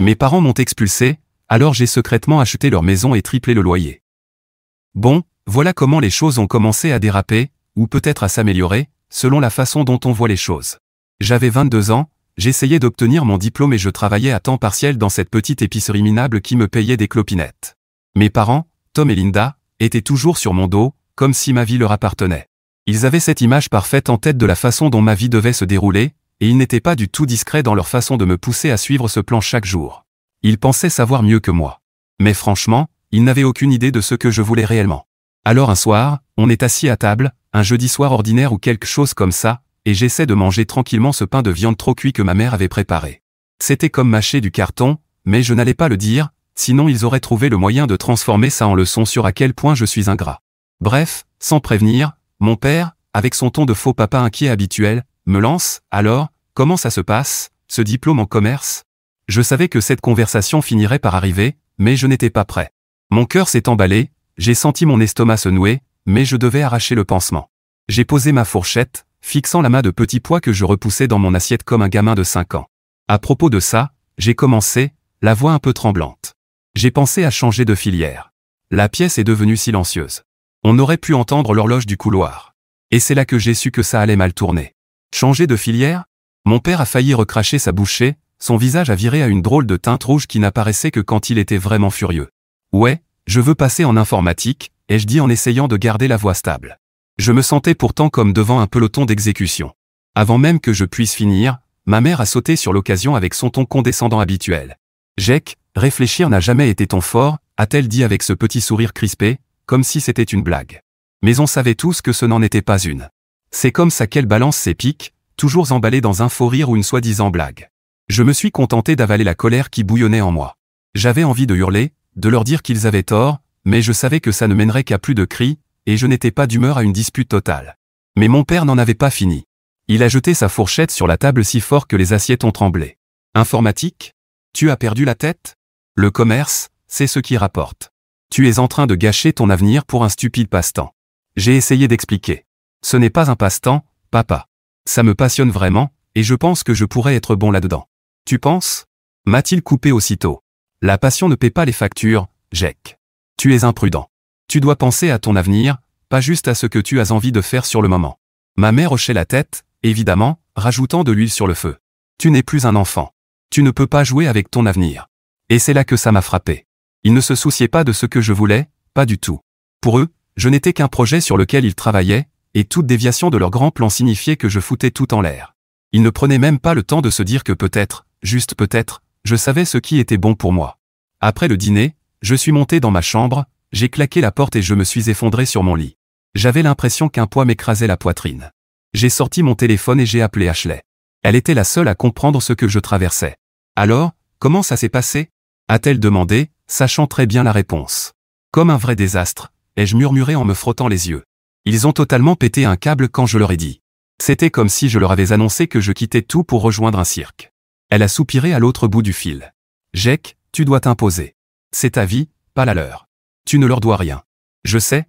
Mes parents m'ont expulsé, alors j'ai secrètement acheté leur maison et triplé le loyer. Bon, voilà comment les choses ont commencé à déraper, ou peut-être à s'améliorer, selon la façon dont on voit les choses. J'avais 22 ans, j'essayais d'obtenir mon diplôme et je travaillais à temps partiel dans cette petite épicerie minable qui me payait des clopinettes. Mes parents, Tom et Linda, étaient toujours sur mon dos, comme si ma vie leur appartenait. Ils avaient cette image parfaite en tête de la façon dont ma vie devait se dérouler, et ils n'étaient pas du tout discrets dans leur façon de me pousser à suivre ce plan chaque jour. Ils pensaient savoir mieux que moi. Mais franchement, ils n'avaient aucune idée de ce que je voulais réellement. Alors un soir, on est assis à table, un jeudi soir ordinaire ou quelque chose comme ça, et j'essaie de manger tranquillement ce pain de viande trop cuit que ma mère avait préparé. C'était comme mâcher du carton, mais je n'allais pas le dire, sinon ils auraient trouvé le moyen de transformer ça en leçon sur à quel point je suis ingrat. Bref, sans prévenir, mon père, avec son ton de faux papa inquiet habituel, me lance, alors, comment ça se passe, ce diplôme en commerce? Je savais que cette conversation finirait par arriver, mais je n'étais pas prêt. Mon cœur s'est emballé, j'ai senti mon estomac se nouer, mais je devais arracher le pansement. J'ai posé ma fourchette, fixant l'amas de petits pois que je repoussais dans mon assiette comme un gamin de 5 ans. À propos de ça, j'ai commencé, la voix un peu tremblante. J'ai pensé à changer de filière. La pièce est devenue silencieuse. On aurait pu entendre l'horloge du couloir. Et c'est là que j'ai su que ça allait mal tourner. Changer de filière? Mon père a failli recracher sa bouchée, son visage a viré à une drôle de teinte rouge qui n'apparaissait que quand il était vraiment furieux. Ouais, je veux passer en informatique, ai-je dit en essayant de garder la voix stable. Je me sentais pourtant comme devant un peloton d'exécution. Avant même que je puisse finir, ma mère a sauté sur l'occasion avec son ton condescendant habituel. « Jake, réfléchir n'a jamais été ton fort », a-t-elle dit avec ce petit sourire crispé, comme si c'était une blague. Mais on savait tous que ce n'en était pas une. C'est comme ça qu'elle balance ses pics, toujours emballée dans un faux rire ou une soi-disant blague. Je me suis contenté d'avaler la colère qui bouillonnait en moi. J'avais envie de hurler, de leur dire qu'ils avaient tort, mais je savais que ça ne mènerait qu'à plus de cris, et je n'étais pas d'humeur à une dispute totale. Mais mon père n'en avait pas fini. Il a jeté sa fourchette sur la table si fort que les assiettes ont tremblé. Informatique? Tu as perdu la tête? Le commerce, c'est ce qui rapporte. Tu es en train de gâcher ton avenir pour un stupide passe-temps. J'ai essayé d'expliquer. Ce n'est pas un passe-temps, papa. Ça me passionne vraiment, et je pense que je pourrais être bon là-dedans. Tu penses? M'a-t-il coupé aussitôt. La passion ne paie pas les factures, Jake. Tu es imprudent. Tu dois penser à ton avenir, pas juste à ce que tu as envie de faire sur le moment. Ma mère hochait la tête, évidemment, rajoutant de l'huile sur le feu. Tu n'es plus un enfant. Tu ne peux pas jouer avec ton avenir. Et c'est là que ça m'a frappé. Ils ne se souciaient pas de ce que je voulais, pas du tout. Pour eux, je n'étais qu'un projet sur lequel ils travaillaient, et toute déviation de leur grand plan signifiait que je foutais tout en l'air. Ils ne prenaient même pas le temps de se dire que peut-être, juste peut-être, je savais ce qui était bon pour moi. Après le dîner, je suis monté dans ma chambre, j'ai claqué la porte et je me suis effondré sur mon lit. J'avais l'impression qu'un poids m'écrasait la poitrine. J'ai sorti mon téléphone et j'ai appelé Ashley. Elle était la seule à comprendre ce que je traversais. Alors, comment ça s'est passé? A-t-elle demandé, sachant très bien la réponse. Comme un vrai désastre, ai-je murmuré en me frottant les yeux. Ils ont totalement pété un câble quand je leur ai dit. C'était comme si je leur avais annoncé que je quittais tout pour rejoindre un cirque. Elle a soupiré à l'autre bout du fil. Jake, tu dois t'imposer. C'est ta vie, pas la leur. Tu ne leur dois rien. Je sais,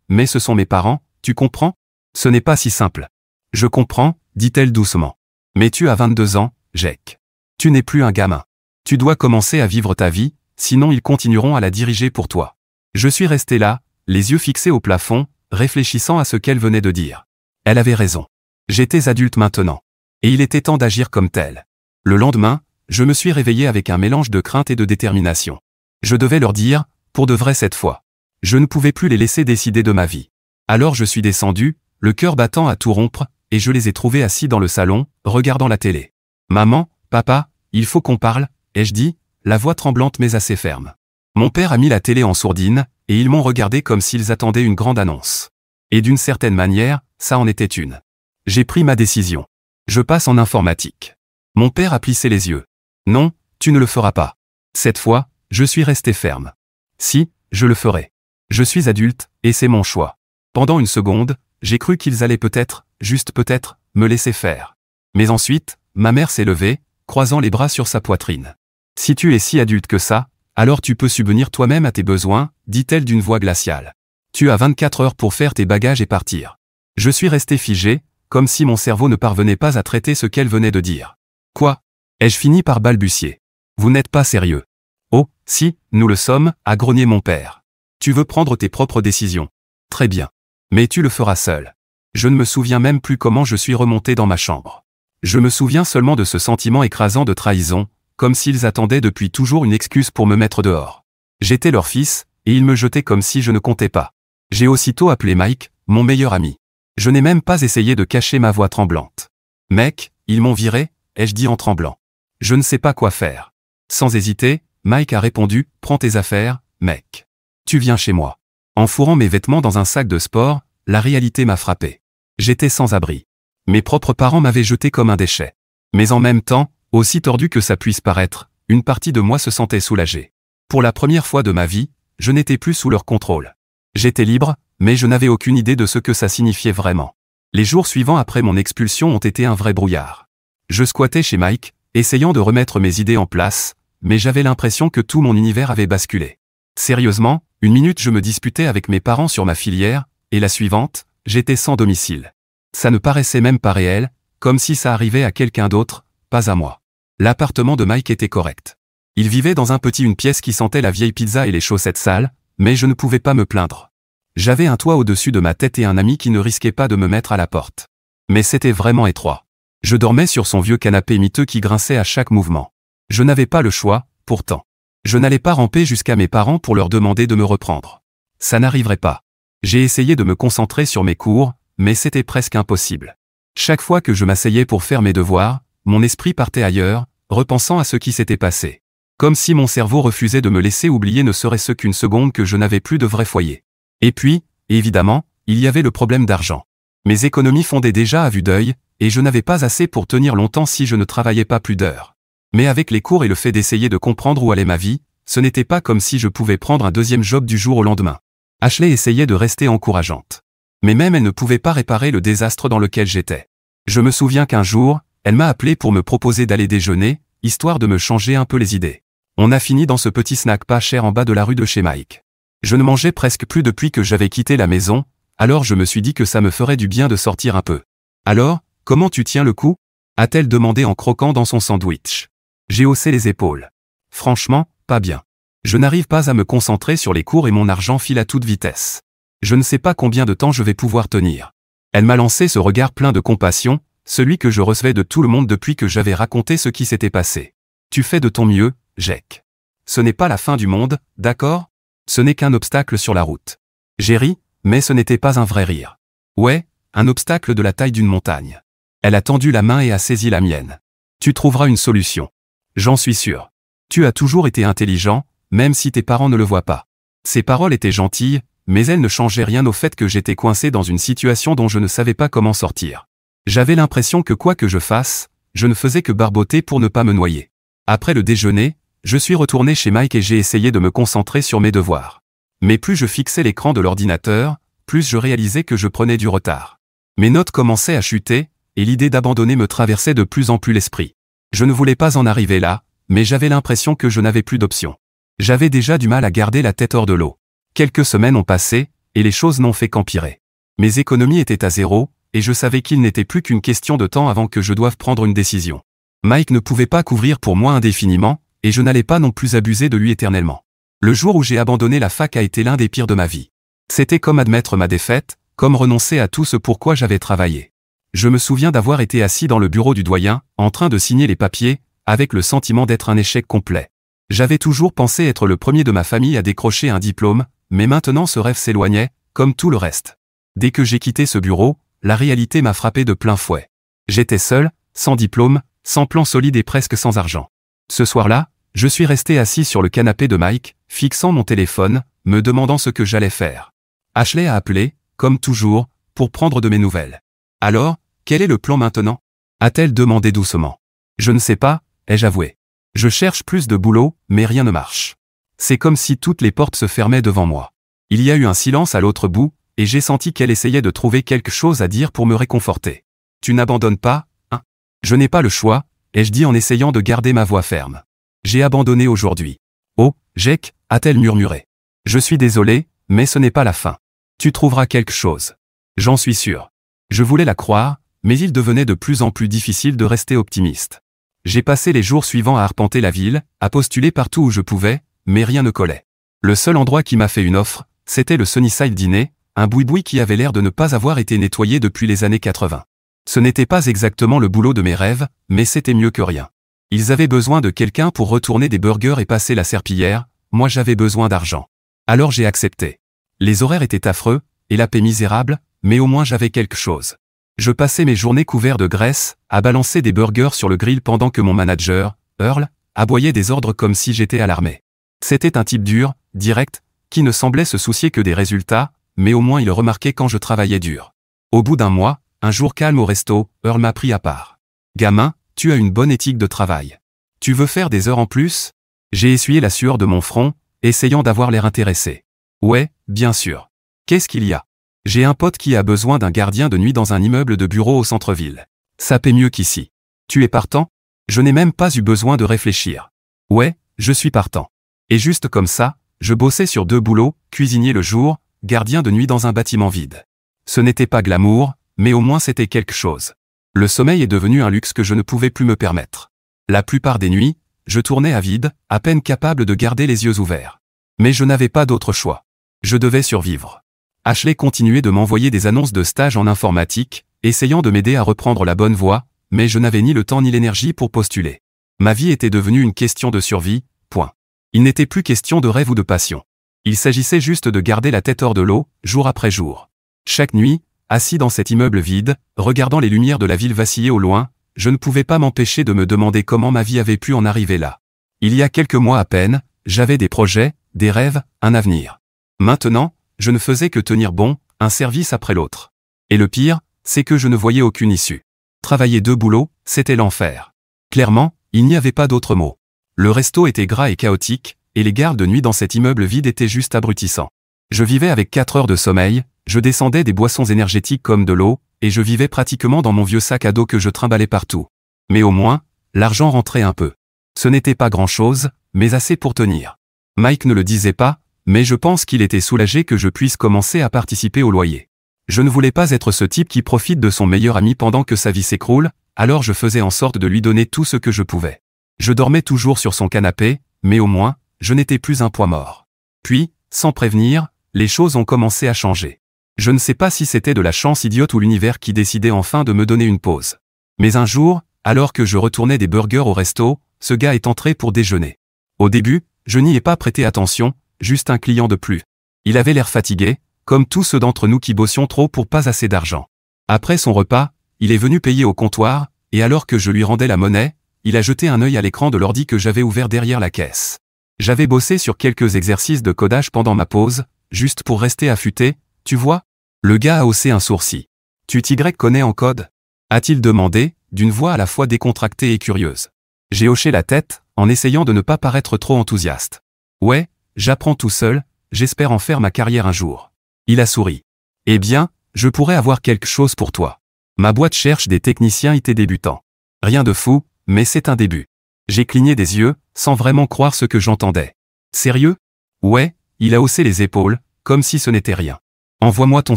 mais ce sont mes parents, tu comprends? Ce n'est pas si simple. Je comprends, dit-elle doucement. Mais tu as 22 ans, Jake. Tu n'es plus un gamin. Tu dois commencer à vivre ta vie, sinon ils continueront à la diriger pour toi. Je suis resté là, les yeux fixés au plafond, réfléchissant à ce qu'elle venait de dire. Elle avait raison. J'étais adulte maintenant. Et il était temps d'agir comme tel. Le lendemain, je me suis réveillé avec un mélange de crainte et de détermination. Je devais leur dire, pour de vrai cette fois. Je ne pouvais plus les laisser décider de ma vie. Alors je suis descendu, le cœur battant à tout rompre, et je les ai trouvés assis dans le salon, regardant la télé. Maman, papa, il faut qu'on parle, ai-je dit, la voix tremblante mais assez ferme. Mon père a mis la télé en sourdine, et ils m'ont regardé comme s'ils attendaient une grande annonce. Et d'une certaine manière, ça en était une. J'ai pris ma décision. Je passe en informatique. Mon père a plissé les yeux. Non, tu ne le feras pas. Cette fois, je suis resté ferme. Si, je le ferai. Je suis adulte, et c'est mon choix. Pendant une seconde, j'ai cru qu'ils allaient peut-être, juste peut-être, me laisser faire. Mais ensuite, ma mère s'est levée, croisant les bras sur sa poitrine. Si tu es si adulte que ça, alors tu peux subvenir toi-même à tes besoins, dit-elle d'une voix glaciale. Tu as 24 heures pour faire tes bagages et partir. Je suis resté figé, comme si mon cerveau ne parvenait pas à traiter ce qu'elle venait de dire. Quoi? Ai-je fini par balbutier. Vous n'êtes pas sérieux. Oh, si, nous le sommes, a grogné mon père. Tu veux prendre tes propres décisions. Très bien. Mais tu le feras seul. Je ne me souviens même plus comment je suis remonté dans ma chambre. Je me souviens seulement de ce sentiment écrasant de trahison, comme s'ils attendaient depuis toujours une excuse pour me mettre dehors. J'étais leur fils, et ils me jetaient comme si je ne comptais pas. J'ai aussitôt appelé Mike, mon meilleur ami. Je n'ai même pas essayé de cacher ma voix tremblante. Mec, ils m'ont viré, ai-je dit en tremblant. Je ne sais pas quoi faire. Sans hésiter, Mike a répondu, prends tes affaires, mec. Tu viens chez moi. En fourrant mes vêtements dans un sac de sport, la réalité m'a frappé. J'étais sans abri. Mes propres parents m'avaient jeté comme un déchet. Mais en même temps, aussi tordu que ça puisse paraître, une partie de moi se sentait soulagée. Pour la première fois de ma vie, je n'étais plus sous leur contrôle. J'étais libre, mais je n'avais aucune idée de ce que ça signifiait vraiment. Les jours suivants après mon expulsion ont été un vrai brouillard. Je squattais chez Mike, essayant de remettre mes idées en place, mais j'avais l'impression que tout mon univers avait basculé. Sérieusement, une minute je me disputais avec mes parents sur ma filière, et la suivante, j'étais sans domicile. Ça ne paraissait même pas réel, comme si ça arrivait à quelqu'un d'autre, pas à moi. L'appartement de Mike était correct. Il vivait dans une pièce qui sentait la vieille pizza et les chaussettes sales, mais je ne pouvais pas me plaindre. J'avais un toit au-dessus de ma tête et un ami qui ne risquait pas de me mettre à la porte. Mais c'était vraiment étroit. Je dormais sur son vieux canapé miteux qui grinçait à chaque mouvement. Je n'avais pas le choix, pourtant. Je n'allais pas ramper jusqu'à mes parents pour leur demander de me reprendre. Ça n'arriverait pas. J'ai essayé de me concentrer sur mes cours, mais c'était presque impossible. Chaque fois que je m'asseyais pour faire mes devoirs, mon esprit partait ailleurs, repensant à ce qui s'était passé. Comme si mon cerveau refusait de me laisser oublier ne serait-ce qu'une seconde que je n'avais plus de vrai foyer. Et puis, évidemment, il y avait le problème d'argent. Mes économies fondaient déjà à vue d'œil, et je n'avais pas assez pour tenir longtemps si je ne travaillais pas plus d'heures. Mais avec les cours et le fait d'essayer de comprendre où allait ma vie, ce n'était pas comme si je pouvais prendre un deuxième job du jour au lendemain. Ashley essayait de rester encourageante. Mais même elle ne pouvait pas réparer le désastre dans lequel j'étais. Je me souviens qu'un jour, elle m'a appelé pour me proposer d'aller déjeuner, histoire de me changer un peu les idées. On a fini dans ce petit snack pas cher en bas de la rue de chez Mike. Je ne mangeais presque plus depuis que j'avais quitté la maison, alors je me suis dit que ça me ferait du bien de sortir un peu. Alors, comment tu tiens le coup ? A-t-elle demandé en croquant dans son sandwich. J'ai haussé les épaules. Franchement, pas bien. Je n'arrive pas à me concentrer sur les cours et mon argent file à toute vitesse. Je ne sais pas combien de temps je vais pouvoir tenir. Elle m'a lancé ce regard plein de compassion, celui que je recevais de tout le monde depuis que j'avais raconté ce qui s'était passé. Tu fais de ton mieux, Jack. Ce n'est pas la fin du monde, d'accord ? Ce n'est qu'un obstacle sur la route. J'ai ri, mais ce n'était pas un vrai rire. Ouais, un obstacle de la taille d'une montagne. Elle a tendu la main et a saisi la mienne. Tu trouveras une solution. J'en suis sûr. Tu as toujours été intelligent, même si tes parents ne le voient pas. Ces paroles étaient gentilles, mais elles ne changeaient rien au fait que j'étais coincé dans une situation dont je ne savais pas comment sortir. J'avais l'impression que quoi que je fasse, je ne faisais que barboter pour ne pas me noyer. Après le déjeuner, je suis retourné chez Mike et j'ai essayé de me concentrer sur mes devoirs. Mais plus je fixais l'écran de l'ordinateur, plus je réalisais que je prenais du retard. Mes notes commençaient à chuter, et l'idée d'abandonner me traversait de plus en plus l'esprit. Je ne voulais pas en arriver là, mais j'avais l'impression que je n'avais plus d'option. J'avais déjà du mal à garder la tête hors de l'eau. Quelques semaines ont passé, et les choses n'ont fait qu'empirer. Mes économies étaient à zéro, et je savais qu'il n'était plus qu'une question de temps avant que je doive prendre une décision. Mike ne pouvait pas couvrir pour moi indéfiniment, et je n'allais pas non plus abuser de lui éternellement. Le jour où j'ai abandonné la fac a été l'un des pires de ma vie. C'était comme admettre ma défaite, comme renoncer à tout ce pourquoi j'avais travaillé. Je me souviens d'avoir été assis dans le bureau du doyen, en train de signer les papiers, avec le sentiment d'être un échec complet. J'avais toujours pensé être le premier de ma famille à décrocher un diplôme, mais maintenant ce rêve s'éloignait, comme tout le reste. Dès que j'ai quitté ce bureau, la réalité m'a frappé de plein fouet. J'étais seul, sans diplôme, sans plan solide et presque sans argent. Ce soir-là, je suis resté assis sur le canapé de Mike, fixant mon téléphone, me demandant ce que j'allais faire. Ashley a appelé, comme toujours, pour prendre de mes nouvelles. Alors, quel est le plan maintenant ? A-t-elle demandé doucement. Je ne sais pas, ai-je avoué. Je cherche plus de boulot, mais rien ne marche. C'est comme si toutes les portes se fermaient devant moi. Il y a eu un silence à l'autre bout, et j'ai senti qu'elle essayait de trouver quelque chose à dire pour me réconforter. Tu n'abandonnes pas, hein ? Je n'ai pas le choix, ai-je dit en essayant de garder ma voix ferme. J'ai abandonné aujourd'hui. Oh, Jack, a-t-elle murmuré. Je suis désolé, mais ce n'est pas la fin. Tu trouveras quelque chose. J'en suis sûr. Je voulais la croire, mais il devenait de plus en plus difficile de rester optimiste. J'ai passé les jours suivants à arpenter la ville, à postuler partout où je pouvais, mais rien ne collait. Le seul endroit qui m'a fait une offre, c'était le Sunnyside Diner, un boui-boui qui avait l'air de ne pas avoir été nettoyé depuis les années 80. Ce n'était pas exactement le boulot de mes rêves, mais c'était mieux que rien. Ils avaient besoin de quelqu'un pour retourner des burgers et passer la serpillière, moi j'avais besoin d'argent. Alors j'ai accepté. Les horaires étaient affreux, et la paix misérable, mais au moins j'avais quelque chose. Je passais mes journées couverts de graisse, à balancer des burgers sur le grill pendant que mon manager, Earl, aboyait des ordres comme si j'étais à l'armée. C'était un type dur, direct, qui ne semblait se soucier que des résultats, mais au moins il remarquait quand je travaillais dur. Au bout d'un mois, un jour calme au resto, Earl m'a pris à part. « Gamin, tu as une bonne éthique de travail. Tu veux faire des heures en plus ?» J'ai essuyé la sueur de mon front, essayant d'avoir l'air intéressé. « Ouais, bien sûr. Qu'est-ce qu'il y a ? J'ai un pote qui a besoin d'un gardien de nuit dans un immeuble de bureau au centre-ville. Ça paie mieux qu'ici. Tu es partant ? Je n'ai même pas eu besoin de réfléchir. Ouais, je suis partant. Et juste comme ça, je bossais sur 2 boulots, cuisinier le jour, gardien de nuit dans un bâtiment vide. Ce n'était pas glamour, mais au moins c'était quelque chose. Le sommeil est devenu un luxe que je ne pouvais plus me permettre. La plupart des nuits, je tournais à vide, à peine capable de garder les yeux ouverts. Mais je n'avais pas d'autre choix. Je devais survivre. Ashley continuait de m'envoyer des annonces de stage en informatique, essayant de m'aider à reprendre la bonne voie, mais je n'avais ni le temps ni l'énergie pour postuler. Ma vie était devenue une question de survie, point. Il n'était plus question de rêve ou de passion. Il s'agissait juste de garder la tête hors de l'eau, jour après jour. Chaque nuit, assis dans cet immeuble vide, regardant les lumières de la ville vaciller au loin, je ne pouvais pas m'empêcher de me demander comment ma vie avait pu en arriver là. Il y a quelques mois à peine, j'avais des projets, des rêves, un avenir. Maintenant, je ne faisais que tenir bon, un service après l'autre. Et le pire, c'est que je ne voyais aucune issue. Travailler 2 boulots, c'était l'enfer. Clairement, il n'y avait pas d'autre mot. Le resto était gras et chaotique, et les gardes de nuit dans cet immeuble vide étaient juste abrutissants. Je vivais avec 4 heures de sommeil, je descendais des boissons énergétiques comme de l'eau, et je vivais pratiquement dans mon vieux sac à dos que je trimballais partout. Mais au moins, l'argent rentrait un peu. Ce n'était pas grand-chose, mais assez pour tenir. Mike ne le disait pas, mais je pense qu'il était soulagé que je puisse commencer à participer au loyer. Je ne voulais pas être ce type qui profite de son meilleur ami pendant que sa vie s'écroule, alors je faisais en sorte de lui donner tout ce que je pouvais. Je dormais toujours sur son canapé, mais au moins, je n'étais plus un poids mort. Puis, sans prévenir, les choses ont commencé à changer. Je ne sais pas si c'était de la chance idiote ou l'univers qui décidait enfin de me donner une pause. Mais un jour, alors que je retournais des burgers au resto, ce gars est entré pour déjeuner. Au début, je n'y ai pas prêté attention, juste un client de plus. Il avait l'air fatigué, comme tous ceux d'entre nous qui bossions trop pour pas assez d'argent. Après son repas, il est venu payer au comptoir, et alors que je lui rendais la monnaie, il a jeté un œil à l'écran de l'ordi que j'avais ouvert derrière la caisse. J'avais bossé sur quelques exercices de codage pendant ma pause, juste pour rester affûté, tu vois ? Le gars a haussé un sourcil. Tu t'y connais en code ? A-t-il demandé, d'une voix à la fois décontractée et curieuse. J'ai hoché la tête, en essayant de ne pas paraître trop enthousiaste. Ouais, j'apprends tout seul, j'espère en faire ma carrière un jour. Il a souri. Eh bien, je pourrais avoir quelque chose pour toi. Ma boîte cherche des techniciens IT débutants. Rien de fou, mais c'est un début. J'ai cligné des yeux, sans vraiment croire ce que j'entendais. Sérieux ? Ouais, il a haussé les épaules, comme si ce n'était rien. Envoie-moi ton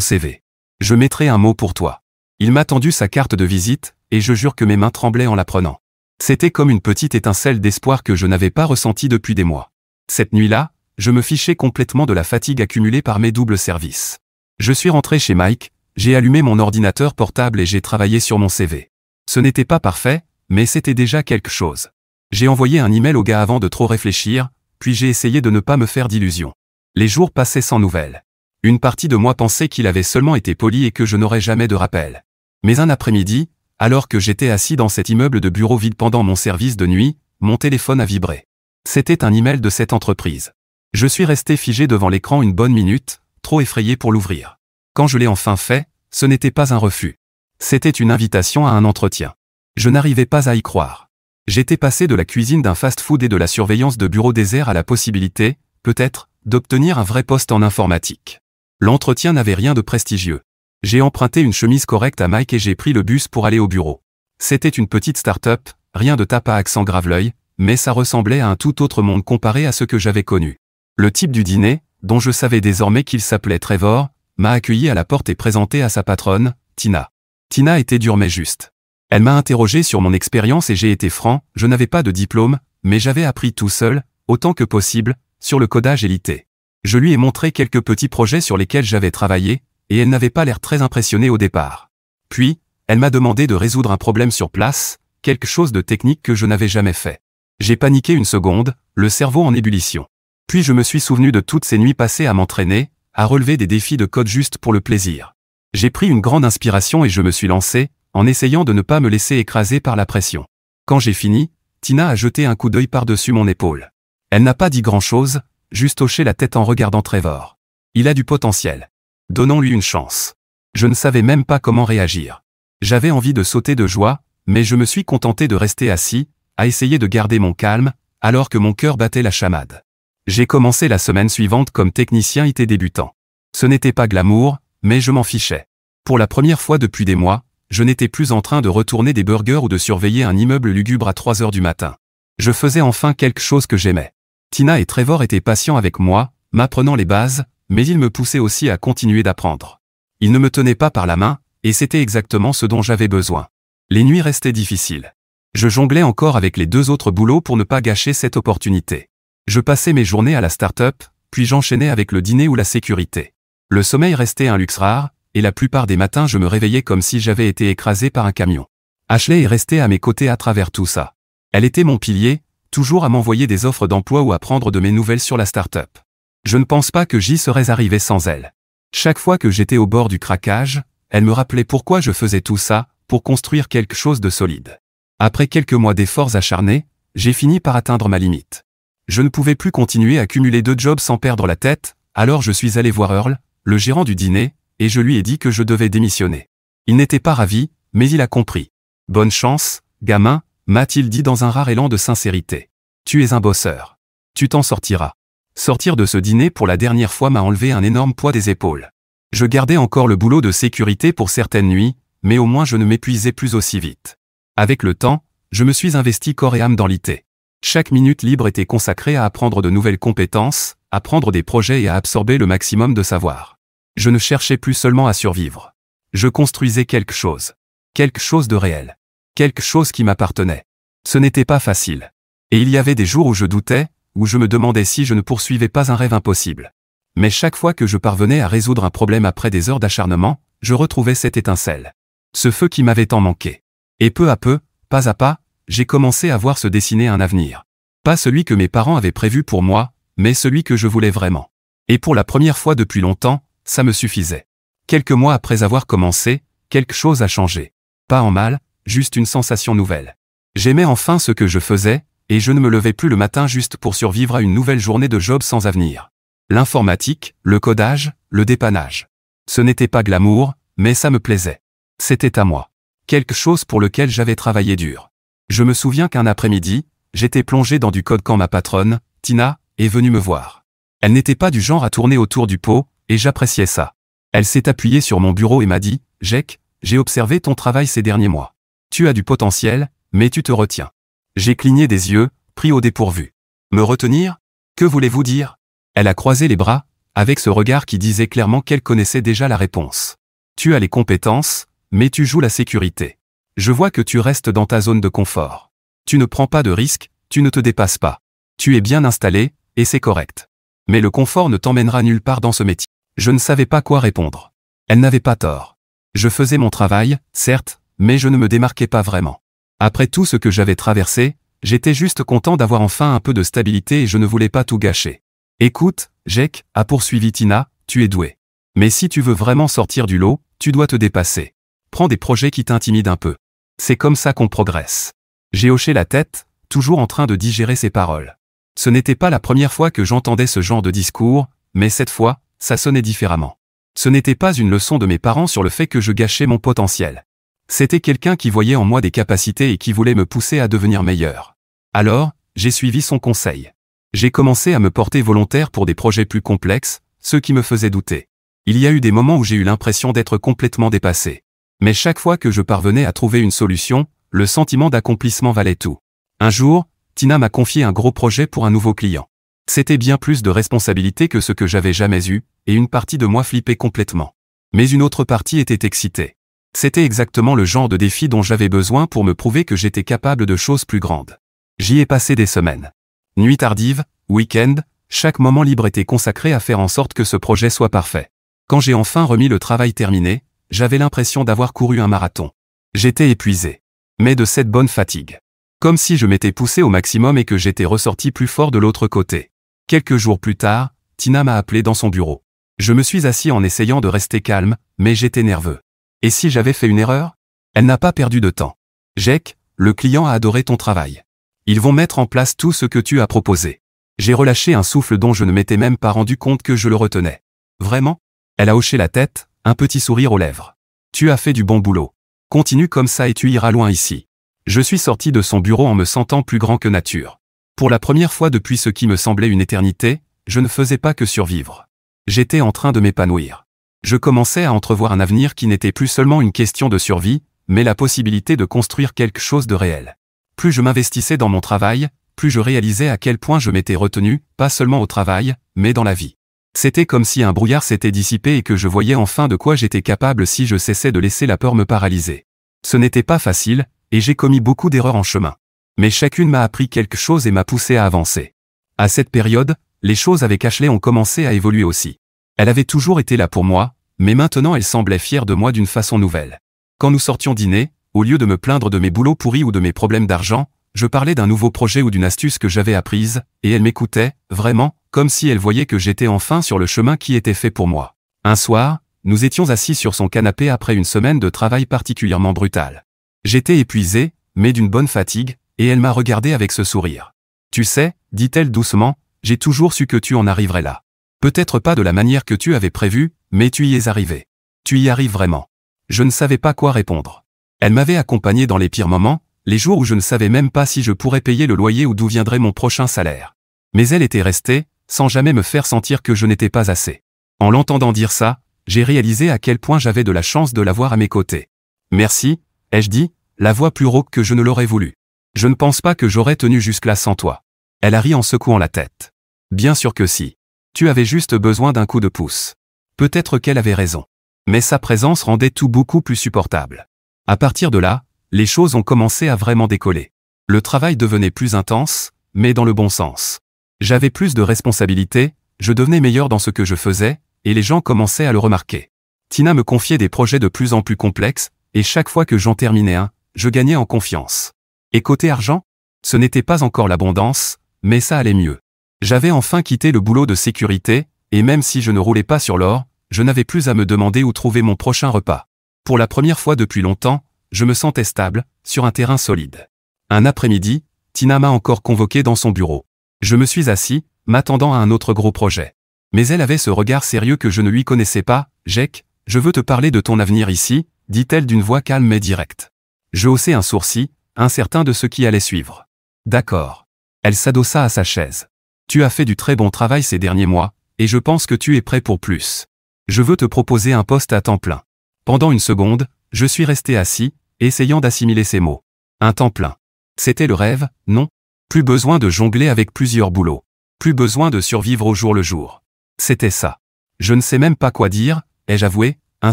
CV. Je mettrai un mot pour toi. Il m'a tendu sa carte de visite, et je jure que mes mains tremblaient en la prenant. C'était comme une petite étincelle d'espoir que je n'avais pas ressentie depuis des mois. Cette nuit-là, je me fichais complètement de la fatigue accumulée par mes doubles services. Je suis rentré chez Mike, j'ai allumé mon ordinateur portable et j'ai travaillé sur mon CV. Ce n'était pas parfait, mais c'était déjà quelque chose. J'ai envoyé un email au gars avant de trop réfléchir, puis j'ai essayé de ne pas me faire d'illusions. Les jours passaient sans nouvelles. Une partie de moi pensait qu'il avait seulement été poli et que je n'aurais jamais de rappel. Mais un après-midi, alors que j'étais assis dans cet immeuble de bureau vide pendant mon service de nuit, mon téléphone a vibré. C'était un email de cette entreprise. Je suis resté figé devant l'écran une bonne minute, trop effrayé pour l'ouvrir. Quand je l'ai enfin fait, ce n'était pas un refus. C'était une invitation à un entretien. Je n'arrivais pas à y croire. J'étais passé de la cuisine d'un fast-food et de la surveillance de bureaux déserts à la possibilité, peut-être, d'obtenir un vrai poste en informatique. L'entretien n'avait rien de prestigieux. J'ai emprunté une chemise correcte à Mike et j'ai pris le bus pour aller au bureau. C'était une petite start-up, rien de tape à accent grave-l'œil, mais ça ressemblait à un tout autre monde comparé à ce que j'avais connu. Le type du dîner, dont je savais désormais qu'il s'appelait Trevor, m'a accueilli à la porte et présenté à sa patronne, Tina. Tina était dure mais juste. Elle m'a interrogé sur mon expérience et j'ai été franc, je n'avais pas de diplôme, mais j'avais appris tout seul, autant que possible, sur le codage et l'IT. Je lui ai montré quelques petits projets sur lesquels j'avais travaillé, et elle n'avait pas l'air très impressionnée au départ. Puis, elle m'a demandé de résoudre un problème sur place, quelque chose de technique que je n'avais jamais fait. J'ai paniqué une seconde, le cerveau en ébullition. Puis je me suis souvenu de toutes ces nuits passées à m'entraîner, à relever des défis de code juste pour le plaisir. J'ai pris une grande inspiration et je me suis lancé, en essayant de ne pas me laisser écraser par la pression. Quand j'ai fini, Tina a jeté un coup d'œil par-dessus mon épaule. Elle n'a pas dit grand-chose, juste hoché la tête en regardant Trevor. Il a du potentiel. Donnons-lui une chance. Je ne savais même pas comment réagir. J'avais envie de sauter de joie, mais je me suis contenté de rester assis, à essayer de garder mon calme, alors que mon cœur battait la chamade. J'ai commencé la semaine suivante comme technicien IT débutant. Ce n'était pas glamour, mais je m'en fichais. Pour la première fois depuis des mois, je n'étais plus en train de retourner des burgers ou de surveiller un immeuble lugubre à 3 heures du matin. Je faisais enfin quelque chose que j'aimais. Tina et Trevor étaient patients avec moi, m'apprenant les bases, mais ils me poussaient aussi à continuer d'apprendre. Ils ne me tenaient pas par la main, et c'était exactement ce dont j'avais besoin. Les nuits restaient difficiles. Je jonglais encore avec les 2 autres boulots pour ne pas gâcher cette opportunité. Je passais mes journées à la start-up, puis j'enchaînais avec le dîner ou la sécurité. Le sommeil restait un luxe rare, et la plupart des matins je me réveillais comme si j'avais été écrasé par un camion. Ashley est restée à mes côtés à travers tout ça. Elle était mon pilier, toujours à m'envoyer des offres d'emploi ou à prendre de mes nouvelles sur la start-up. Je ne pense pas que j'y serais arrivé sans elle. Chaque fois que j'étais au bord du craquage, elle me rappelait pourquoi je faisais tout ça, pour construire quelque chose de solide. Après quelques mois d'efforts acharnés, j'ai fini par atteindre ma limite. Je ne pouvais plus continuer à cumuler 2 jobs sans perdre la tête, alors je suis allé voir Earl, le gérant du dîner, et je lui ai dit que je devais démissionner. Il n'était pas ravi, mais il a compris. « Bonne chance, gamin », m'a-t-il dit dans un rare élan de sincérité. « Tu es un bosseur. Tu t'en sortiras. » Sortir de ce dîner pour la dernière fois m'a enlevé un énorme poids des épaules. Je gardais encore le boulot de sécurité pour certaines nuits, mais au moins je ne m'épuisais plus aussi vite. Avec le temps, je me suis investi corps et âme dans l'IT. Chaque minute libre était consacrée à apprendre de nouvelles compétences, à prendre des projets et à absorber le maximum de savoir. Je ne cherchais plus seulement à survivre. Je construisais quelque chose de réel. Quelque chose qui m'appartenait. Ce n'était pas facile. Et il y avait des jours où je doutais, où je me demandais si je ne poursuivais pas un rêve impossible. Mais chaque fois que je parvenais à résoudre un problème après des heures d'acharnement, je retrouvais cette étincelle. Ce feu qui m'avait tant manqué. Et peu à peu, pas à pas, j'ai commencé à voir se dessiner un avenir. Pas celui que mes parents avaient prévu pour moi, mais celui que je voulais vraiment. Et pour la première fois depuis longtemps, ça me suffisait. Quelques mois après avoir commencé, quelque chose a changé. Pas en mal, juste une sensation nouvelle. J'aimais enfin ce que je faisais, et je ne me levais plus le matin juste pour survivre à une nouvelle journée de job sans avenir. L'informatique, le codage, le dépannage. Ce n'était pas glamour, mais ça me plaisait. C'était à moi. Quelque chose pour lequel j'avais travaillé dur. Je me souviens qu'un après-midi, j'étais plongé dans du code quand ma patronne, Tina, est venue me voir. Elle n'était pas du genre à tourner autour du pot, et j'appréciais ça. Elle s'est appuyée sur mon bureau et m'a dit « Jake, j'ai observé ton travail ces derniers mois. Tu as du potentiel, mais tu te retiens. » J'ai cligné des yeux, pris au dépourvu. Me retenir? Que voulez-vous dire? Elle a croisé les bras, avec ce regard qui disait clairement qu'elle connaissait déjà la réponse. Tu as les compétences, mais tu joues la sécurité. Je vois que tu restes dans ta zone de confort. Tu ne prends pas de risques, tu ne te dépasses pas. Tu es bien installé, et c'est correct. Mais le confort ne t'emmènera nulle part dans ce métier. Je ne savais pas quoi répondre. Elle n'avait pas tort. Je faisais mon travail, certes, mais je ne me démarquais pas vraiment. Après tout ce que j'avais traversé, j'étais juste content d'avoir enfin un peu de stabilité et je ne voulais pas tout gâcher. Écoute, Jake, a poursuivi Tina, tu es doué. Mais si tu veux vraiment sortir du lot, tu dois te dépasser. Prends des projets qui t'intimident un peu. C'est comme ça qu'on progresse. J'ai hoché la tête, toujours en train de digérer ses paroles. Ce n'était pas la première fois que j'entendais ce genre de discours, mais cette fois, ça sonnait différemment. Ce n'était pas une leçon de mes parents sur le fait que je gâchais mon potentiel. C'était quelqu'un qui voyait en moi des capacités et qui voulait me pousser à devenir meilleur. Alors, j'ai suivi son conseil. J'ai commencé à me porter volontaire pour des projets plus complexes, ceux qui me faisaient douter. Il y a eu des moments où j'ai eu l'impression d'être complètement dépassé. Mais chaque fois que je parvenais à trouver une solution, le sentiment d'accomplissement valait tout. Un jour, Tina m'a confié un gros projet pour un nouveau client. C'était bien plus de responsabilité que ce que j'avais jamais eu, et une partie de moi flippait complètement. Mais une autre partie était excitée. C'était exactement le genre de défi dont j'avais besoin pour me prouver que j'étais capable de choses plus grandes. J'y ai passé des semaines. Nuit tardive, week-end, chaque moment libre était consacré à faire en sorte que ce projet soit parfait. Quand j'ai enfin remis le travail terminé, j'avais l'impression d'avoir couru un marathon. J'étais épuisé. Mais de cette bonne fatigue. Comme si je m'étais poussé au maximum et que j'étais ressorti plus fort de l'autre côté. Quelques jours plus tard, Tina m'a appelé dans son bureau. Je me suis assis en essayant de rester calme, mais j'étais nerveux. Et si j'avais fait une erreur? Elle n'a pas perdu de temps. Jake, le client a adoré ton travail. Ils vont mettre en place tout ce que tu as proposé. J'ai relâché un souffle dont je ne m'étais même pas rendu compte que je le retenais. Vraiment? Elle a hoché la tête, un petit sourire aux lèvres. Tu as fait du bon boulot. Continue comme ça et tu iras loin ici. Je suis sorti de son bureau en me sentant plus grand que nature. Pour la première fois depuis ce qui me semblait une éternité, je ne faisais pas que survivre. J'étais en train de m'épanouir. Je commençais à entrevoir un avenir qui n'était plus seulement une question de survie, mais la possibilité de construire quelque chose de réel. Plus je m'investissais dans mon travail, plus je réalisais à quel point je m'étais retenu, pas seulement au travail, mais dans la vie. C'était comme si un brouillard s'était dissipé et que je voyais enfin de quoi j'étais capable si je cessais de laisser la peur me paralyser. Ce n'était pas facile, et j'ai commis beaucoup d'erreurs en chemin. Mais chacune m'a appris quelque chose et m'a poussé à avancer. À cette période, les choses avec Ashley ont commencé à évoluer aussi. Elle avait toujours été là pour moi, mais maintenant elle semblait fière de moi d'une façon nouvelle. Quand nous sortions dîner, au lieu de me plaindre de mes boulots pourris ou de mes problèmes d'argent, je parlais d'un nouveau projet ou d'une astuce que j'avais apprise, et elle m'écoutait, vraiment, comme si elle voyait que j'étais enfin sur le chemin qui était fait pour moi. Un soir, nous étions assis sur son canapé après une semaine de travail particulièrement brutale. J'étais épuisé, mais d'une bonne fatigue, et elle m'a regardé avec ce sourire. Tu sais, dit-elle doucement, j'ai toujours su que tu en arriverais là. Peut-être pas de la manière que tu avais prévu, mais tu y es arrivé. Tu y arrives vraiment. Je ne savais pas quoi répondre. Elle m'avait accompagné dans les pires moments, les jours où je ne savais même pas si je pourrais payer le loyer ou d'où viendrait mon prochain salaire. Mais elle était restée, sans jamais me faire sentir que je n'étais pas assez. En l'entendant dire ça, j'ai réalisé à quel point j'avais de la chance de l'avoir à mes côtés. Merci, ai-je dit, la voix plus rauque que je ne l'aurais voulu. Je ne pense pas que j'aurais tenu jusque-là sans toi. Elle a ri en secouant la tête. Bien sûr que si. Tu avais juste besoin d'un coup de pouce. Peut-être qu'elle avait raison. Mais sa présence rendait tout beaucoup plus supportable. À partir de là, les choses ont commencé à vraiment décoller. Le travail devenait plus intense, mais dans le bon sens. J'avais plus de responsabilités, je devenais meilleur dans ce que je faisais, et les gens commençaient à le remarquer. Tina me confiait des projets de plus en plus complexes, et chaque fois que j'en terminais un, je gagnais en confiance. Et côté argent, ce n'était pas encore l'abondance, mais ça allait mieux. J'avais enfin quitté le boulot de sécurité, et même si je ne roulais pas sur l'or, je n'avais plus à me demander où trouver mon prochain repas. Pour la première fois depuis longtemps, je me sentais stable, sur un terrain solide. Un après-midi, Tina m'a encore convoqué dans son bureau. Je me suis assis, m'attendant à un autre gros projet. Mais elle avait ce regard sérieux que je ne lui connaissais pas. « Jake, je veux te parler de ton avenir ici », dit-elle d'une voix calme mais directe. Je haussai un sourcil, incertain de ce qui allait suivre. « D'accord. » Elle s'adossa à sa chaise. « Tu as fait du très bon travail ces derniers mois, et je pense que tu es prêt pour plus. Je veux te proposer un poste à temps plein. » Pendant une seconde, je suis resté assis, essayant d'assimiler ces mots. Un temps plein. C'était le rêve, non? Plus besoin de jongler avec plusieurs boulots. Plus besoin de survivre au jour le jour. C'était ça. Je ne sais même pas quoi dire, ai-je avoué, un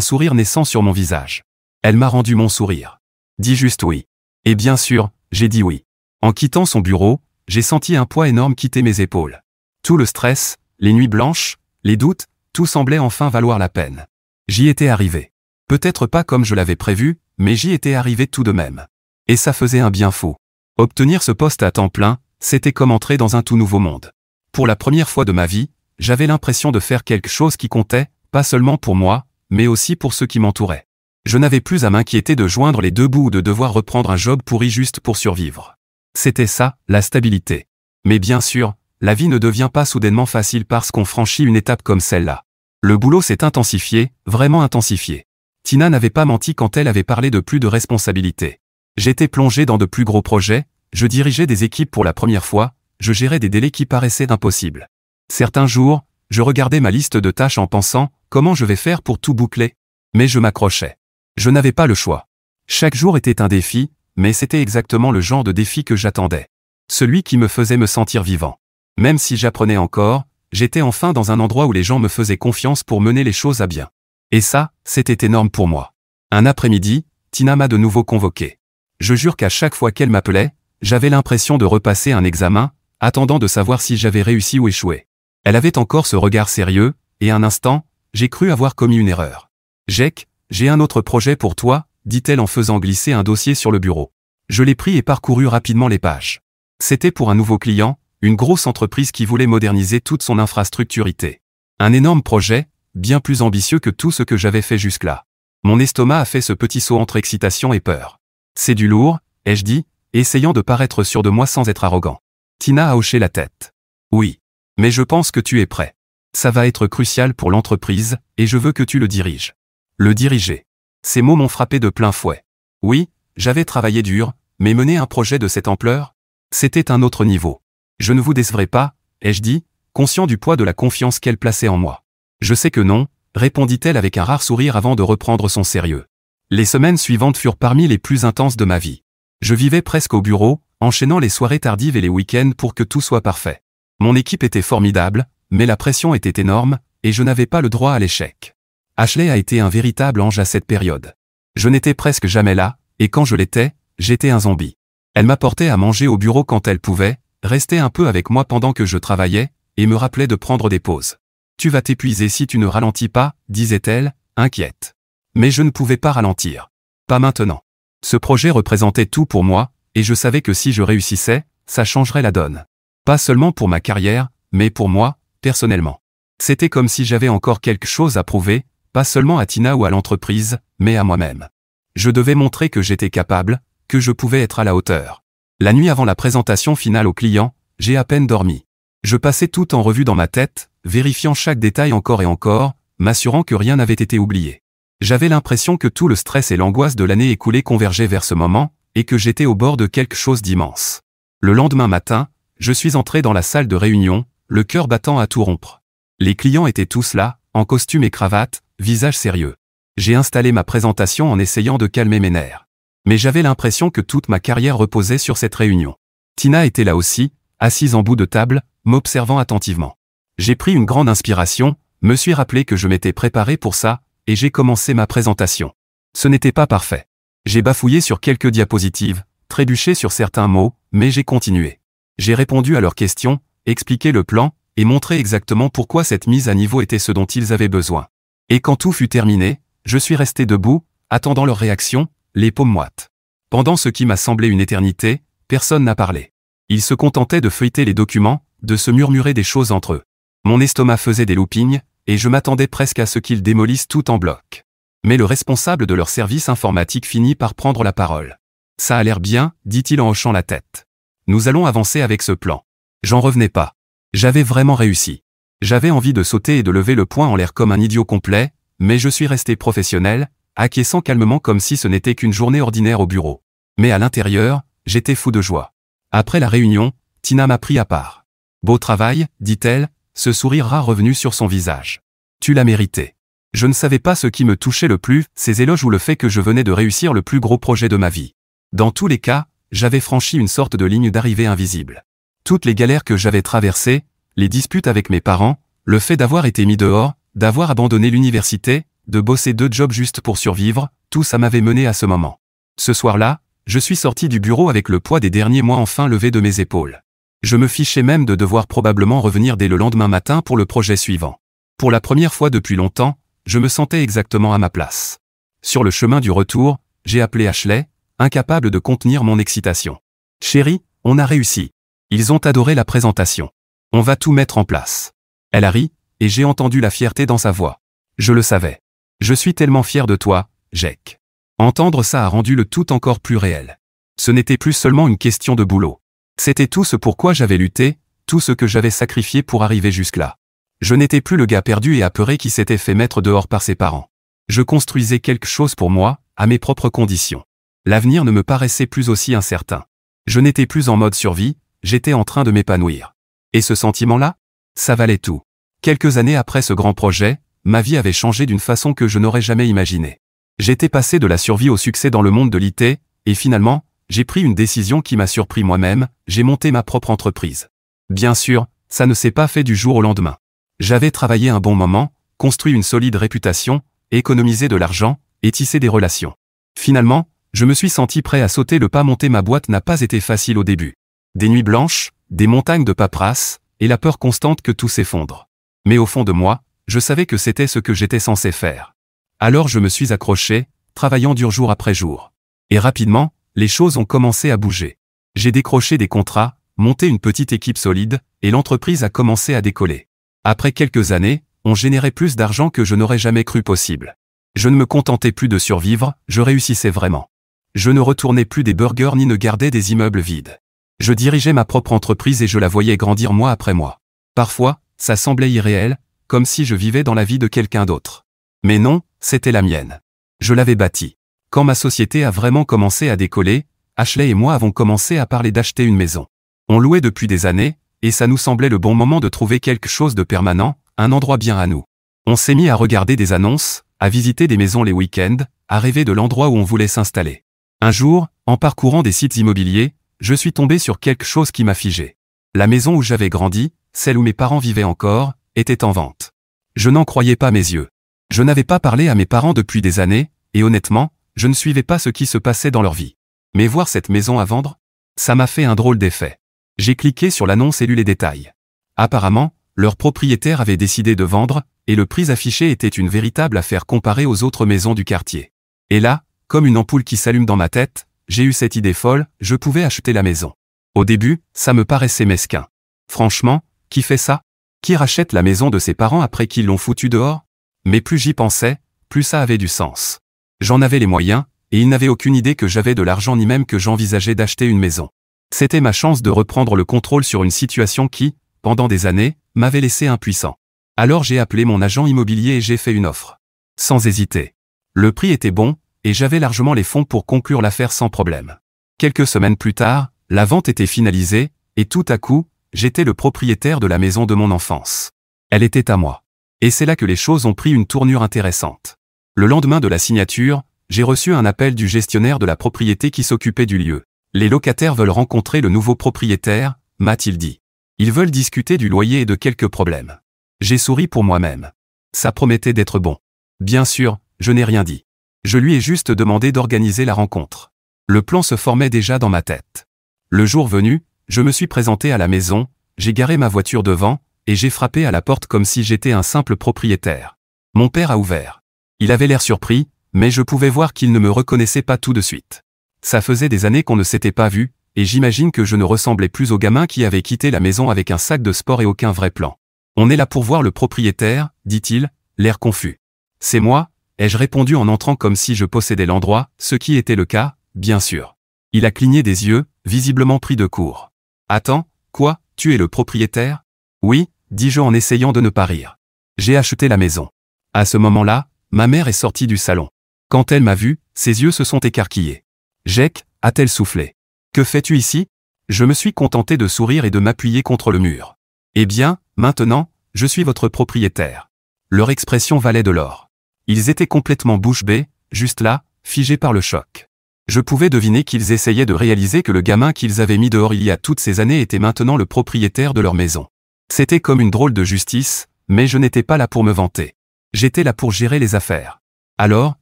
sourire naissant sur mon visage. Elle m'a rendu mon sourire. Dis juste oui. Et bien sûr, j'ai dit oui. En quittant son bureau, j'ai senti un poids énorme quitter mes épaules. Tout le stress, les nuits blanches, les doutes, tout semblait enfin valoir la peine. J'y étais arrivé. Peut-être pas comme je l'avais prévu, mais j'y étais arrivé tout de même. Et ça faisait un bien fou. Obtenir ce poste à temps plein, c'était comme entrer dans un tout nouveau monde. Pour la première fois de ma vie, j'avais l'impression de faire quelque chose qui comptait, pas seulement pour moi, mais aussi pour ceux qui m'entouraient. Je n'avais plus à m'inquiéter de joindre les deux bouts ou de devoir reprendre un job pourri juste pour survivre. C'était ça, la stabilité. Mais bien sûr, la vie ne devient pas soudainement facile parce qu'on franchit une étape comme celle-là. Le boulot s'est intensifié, vraiment intensifié. Tina n'avait pas menti quand elle avait parlé de plus de responsabilités. J'étais plongé dans de plus gros projets, je dirigeais des équipes pour la première fois, je gérais des délais qui paraissaient impossibles. Certains jours, je regardais ma liste de tâches en pensant « comment je vais faire pour tout boucler ?» Mais je m'accrochais. Je n'avais pas le choix. Chaque jour était un défi, mais c'était exactement le genre de défi que j'attendais. Celui qui me faisait me sentir vivant. Même si j'apprenais encore, j'étais enfin dans un endroit où les gens me faisaient confiance pour mener les choses à bien. Et ça, c'était énorme pour moi. Un après-midi, Tina m'a de nouveau convoqué. Je jure qu'à chaque fois qu'elle m'appelait, j'avais l'impression de repasser un examen, attendant de savoir si j'avais réussi ou échoué. Elle avait encore ce regard sérieux, et un instant, j'ai cru avoir commis une erreur. « Jake, j'ai un autre projet pour toi », dit-elle en faisant glisser un dossier sur le bureau. Je l'ai pris et parcouru rapidement les pages. C'était pour un nouveau client, une grosse entreprise qui voulait moderniser toute son infrastructure IT. Un énorme projet, bien plus ambitieux que tout ce que j'avais fait jusque-là. Mon estomac a fait ce petit saut entre excitation et peur. « C'est du lourd », ai-je dit, essayant de paraître sûr de moi sans être arrogant. Tina a hoché la tête. « Oui. Mais je pense que tu es prêt. Ça va être crucial pour l'entreprise, et je veux que tu le diriges. » Le diriger. Ces mots m'ont frappé de plein fouet. Oui, j'avais travaillé dur, mais mener un projet de cette ampleur, c'était un autre niveau. Je ne vous décevrai pas, ai-je dit, conscient du poids de la confiance qu'elle plaçait en moi. Je sais que non, répondit-elle avec un rare sourire avant de reprendre son sérieux. Les semaines suivantes furent parmi les plus intenses de ma vie. Je vivais presque au bureau, enchaînant les soirées tardives et les week-ends pour que tout soit parfait. Mon équipe était formidable, mais la pression était énorme, et je n'avais pas le droit à l'échec. Ashley a été un véritable ange à cette période. Je n'étais presque jamais là, et quand je l'étais, j'étais un zombie. Elle m'apportait à manger au bureau quand elle pouvait, restait un peu avec moi pendant que je travaillais, et me rappelait de prendre des pauses. « Tu vas t'épuiser si tu ne ralentis pas », disait-elle, inquiète. Mais je ne pouvais pas ralentir. Pas maintenant. Ce projet représentait tout pour moi, et je savais que si je réussissais, ça changerait la donne. Pas seulement pour ma carrière, mais pour moi, personnellement. C'était comme si j'avais encore quelque chose à prouver, pas seulement à Tina ou à l'entreprise, mais à moi-même. Je devais montrer que j'étais capable, que je pouvais être à la hauteur. La nuit avant la présentation finale au client, j'ai à peine dormi. Je passais tout en revue dans ma tête, vérifiant chaque détail encore et encore, m'assurant que rien n'avait été oublié. J'avais l'impression que tout le stress et l'angoisse de l'année écoulée convergeaient vers ce moment, et que j'étais au bord de quelque chose d'immense. Le lendemain matin, je suis entré dans la salle de réunion, le cœur battant à tout rompre. Les clients étaient tous là, en costume et cravate, visage sérieux. J'ai installé ma présentation en essayant de calmer mes nerfs. Mais j'avais l'impression que toute ma carrière reposait sur cette réunion. Tina était là aussi, assise en bout de table, m'observant attentivement. J'ai pris une grande inspiration, me suis rappelé que je m'étais préparé pour ça, et j'ai commencé ma présentation. Ce n'était pas parfait. J'ai bafouillé sur quelques diapositives, trébuché sur certains mots, mais j'ai continué. J'ai répondu à leurs questions, expliqué le plan, et montré exactement pourquoi cette mise à niveau était ce dont ils avaient besoin. Et quand tout fut terminé, je suis resté debout, attendant leur réaction, les paumes moites. Pendant ce qui m'a semblé une éternité, personne n'a parlé. Ils se contentaient de feuilleter les documents, de se murmurer des choses entre eux. Mon estomac faisait des loopings, et je m'attendais presque à ce qu'ils démolissent tout en bloc. Mais le responsable de leur service informatique finit par prendre la parole. « Ça a l'air bien », dit-il en hochant la tête. « Nous allons avancer avec ce plan. » J'en revenais pas. J'avais vraiment réussi. J'avais envie de sauter et de lever le poing en l'air comme un idiot complet, mais je suis resté professionnel, acquiesçant calmement comme si ce n'était qu'une journée ordinaire au bureau. Mais à l'intérieur, j'étais fou de joie. Après la réunion, Tina m'a pris à part. « Beau travail », dit-elle, ce sourire rare revenu sur son visage. « Tu l'as mérité. » Je ne savais pas ce qui me touchait le plus, ces éloges ou le fait que je venais de réussir le plus gros projet de ma vie. Dans tous les cas, j'avais franchi une sorte de ligne d'arrivée invisible. Toutes les galères que j'avais traversées, les disputes avec mes parents, le fait d'avoir été mis dehors, d'avoir abandonné l'université, de bosser 2 jobs juste pour survivre, tout ça m'avait mené à ce moment. Ce soir-là, je suis sorti du bureau avec le poids des derniers mois enfin levé de mes épaules. Je me fichais même de devoir probablement revenir dès le lendemain matin pour le projet suivant. Pour la première fois depuis longtemps, je me sentais exactement à ma place. Sur le chemin du retour, j'ai appelé Ashley, incapable de contenir mon excitation. « Chérie, on a réussi. Ils ont adoré la présentation. On va tout mettre en place. » Elle a ri, et j'ai entendu la fierté dans sa voix. Je le savais. « Je suis tellement fier de toi, Jake. » Entendre ça a rendu le tout encore plus réel. Ce n'était plus seulement une question de boulot. C'était tout ce pourquoi j'avais lutté, tout ce que j'avais sacrifié pour arriver jusque-là. Je n'étais plus le gars perdu et apeuré qui s'était fait mettre dehors par ses parents. Je construisais quelque chose pour moi, à mes propres conditions. L'avenir ne me paraissait plus aussi incertain. Je n'étais plus en mode survie, j'étais en train de m'épanouir. Et ce sentiment-là, ça valait tout. Quelques années après ce grand projet, ma vie avait changé d'une façon que je n'aurais jamais imaginée. J'étais passé de la survie au succès dans le monde de l'IT, et finalement, j'ai pris une décision qui m'a surpris moi-même, j'ai monté ma propre entreprise. Bien sûr, ça ne s'est pas fait du jour au lendemain. J'avais travaillé un bon moment, construit une solide réputation, économisé de l'argent, et tisser des relations. Finalement, je me suis senti prêt à sauter le pas. Monter ma boîte n'a pas été facile au début. Des nuits blanches, des montagnes de paperasse, et la peur constante que tout s'effondre. Mais au fond de moi, je savais que c'était ce que j'étais censé faire. Alors je me suis accroché, travaillant dur jour après jour. Et rapidement, les choses ont commencé à bouger. J'ai décroché des contrats, monté une petite équipe solide, et l'entreprise a commencé à décoller. Après quelques années, on générait plus d'argent que je n'aurais jamais cru possible. Je ne me contentais plus de survivre, je réussissais vraiment. Je ne retournais plus des burgers ni ne gardais des immeubles vides. Je dirigeais ma propre entreprise et je la voyais grandir mois après mois. Parfois, ça semblait irréel, comme si je vivais dans la vie de quelqu'un d'autre. Mais non, c'était la mienne. Je l'avais bâtie. Quand ma société a vraiment commencé à décoller, Ashley et moi avons commencé à parler d'acheter une maison. On louait depuis des années, et ça nous semblait le bon moment de trouver quelque chose de permanent, un endroit bien à nous. On s'est mis à regarder des annonces, à visiter des maisons les week-ends, à rêver de l'endroit où on voulait s'installer. Un jour, en parcourant des sites immobiliers, je suis tombé sur quelque chose qui m'a figé. La maison où j'avais grandi, celle où mes parents vivaient encore, était en vente. Je n'en croyais pas mes yeux. Je n'avais pas parlé à mes parents depuis des années, et honnêtement, je ne suivais pas ce qui se passait dans leur vie. Mais voir cette maison à vendre, ça m'a fait un drôle d'effet. J'ai cliqué sur l'annonce et lu les détails. Apparemment, leur propriétaire avait décidé de vendre, et le prix affiché était une véritable affaire comparée aux autres maisons du quartier. Et là, comme une ampoule qui s'allume dans ma tête, j'ai eu cette idée folle, je pouvais acheter la maison. Au début, ça me paraissait mesquin. Franchement, qui fait ça? Qui rachète la maison de ses parents après qu'ils l'ont foutu dehors? Mais plus j'y pensais, plus ça avait du sens. J'en avais les moyens, et ils n'avaient aucune idée que j'avais de l'argent ni même que j'envisageais d'acheter une maison. C'était ma chance de reprendre le contrôle sur une situation qui, pendant des années, m'avait laissé impuissant. Alors j'ai appelé mon agent immobilier et j'ai fait une offre. Sans hésiter. Le prix était bon, et j'avais largement les fonds pour conclure l'affaire sans problème. Quelques semaines plus tard, la vente était finalisée, et tout à coup, j'étais le propriétaire de la maison de mon enfance. Elle était à moi. Et c'est là que les choses ont pris une tournure intéressante. Le lendemain de la signature, j'ai reçu un appel du gestionnaire de la propriété qui s'occupait du lieu. Les locataires veulent rencontrer le nouveau propriétaire, m'a-t-il dit. Ils veulent discuter du loyer et de quelques problèmes. J'ai souri pour moi-même. Ça promettait d'être bon. Bien sûr, je n'ai rien dit. Je lui ai juste demandé d'organiser la rencontre. Le plan se formait déjà dans ma tête. Le jour venu, je me suis présenté à la maison, j'ai garé ma voiture devant, et j'ai frappé à la porte comme si j'étais un simple propriétaire. Mon père a ouvert. Il avait l'air surpris, mais je pouvais voir qu'il ne me reconnaissait pas tout de suite. Ça faisait des années qu'on ne s'était pas vu, et j'imagine que je ne ressemblais plus au gamin qui avait quitté la maison avec un sac de sport et aucun vrai plan. On est là pour voir le propriétaire, dit-il, l'air confus. C'est moi, ai-je répondu en entrant comme si je possédais l'endroit, ce qui était le cas, bien sûr. Il a cligné des yeux, visiblement pris de court. Attends, quoi, tu es le propriétaire? Oui, dis-je en essayant de ne pas rire. J'ai acheté la maison. À ce moment-là, ma mère est sortie du salon. Quand elle m'a vu, ses yeux se sont écarquillés. Jake, a-t-elle soufflé. Que fais-tu ici? Je me suis contenté de sourire et de m'appuyer contre le mur. Eh bien, maintenant, je suis votre propriétaire. Leur expression valait de l'or. Ils étaient complètement bouche bée, juste là, figés par le choc. Je pouvais deviner qu'ils essayaient de réaliser que le gamin qu'ils avaient mis dehors il y a toutes ces années était maintenant le propriétaire de leur maison. C'était comme une drôle de justice, mais je n'étais pas là pour me vanter. J'étais là pour gérer les affaires. Alors,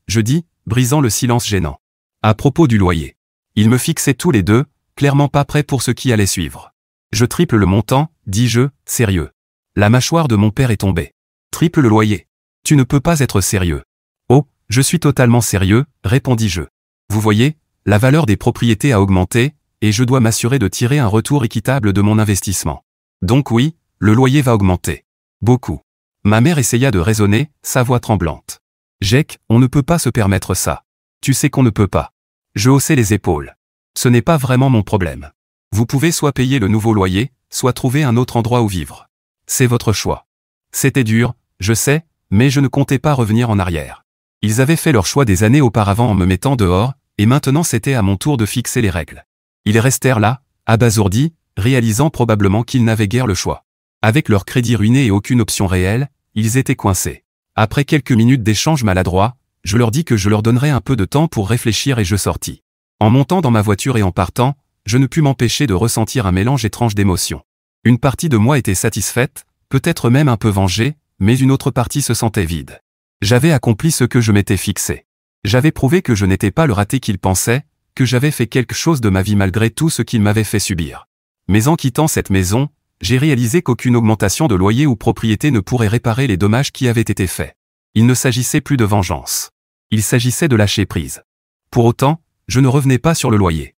je dis, brisant le silence gênant. À propos du loyer. Ils me fixaient tous les deux, clairement pas prêts pour ce qui allait suivre. Je triple le montant, dis-je, sérieux. La mâchoire de mon père est tombée. Triple le loyer. Tu ne peux pas être sérieux. Oh, je suis totalement sérieux, répondis-je. Vous voyez, la valeur des propriétés a augmenté, et je dois m'assurer de tirer un retour équitable de mon investissement. Donc oui, le loyer va augmenter. Beaucoup. Ma mère essaya de raisonner, sa voix tremblante. Jake, on ne peut pas se permettre ça. Tu sais qu'on ne peut pas. Je haussai les épaules. Ce n'est pas vraiment mon problème. Vous pouvez soit payer le nouveau loyer, soit trouver un autre endroit où vivre. C'est votre choix. C'était dur, je sais, mais je ne comptais pas revenir en arrière. Ils avaient fait leur choix des années auparavant en me mettant dehors, et maintenant c'était à mon tour de fixer les règles. Ils restèrent là, abasourdis, réalisant probablement qu'ils n'avaient guère le choix. Avec leur crédit ruiné et aucune option réelle, ils étaient coincés. Après quelques minutes d'échange maladroit, je leur dis que je leur donnerais un peu de temps pour réfléchir et je sortis. En montant dans ma voiture et en partant, je ne pus m'empêcher de ressentir un mélange étrange d'émotions. Une partie de moi était satisfaite, peut-être même un peu vengée, mais une autre partie se sentait vide. J'avais accompli ce que je m'étais fixé. J'avais prouvé que je n'étais pas le raté qu'il pensait, que j'avais fait quelque chose de ma vie malgré tout ce qu'il m'avait fait subir. Mais en quittant cette maison, j'ai réalisé qu'aucune augmentation de loyer ou propriété ne pourrait réparer les dommages qui avaient été faits. Il ne s'agissait plus de vengeance. Il s'agissait de lâcher prise. Pour autant, je ne revenais pas sur le loyer.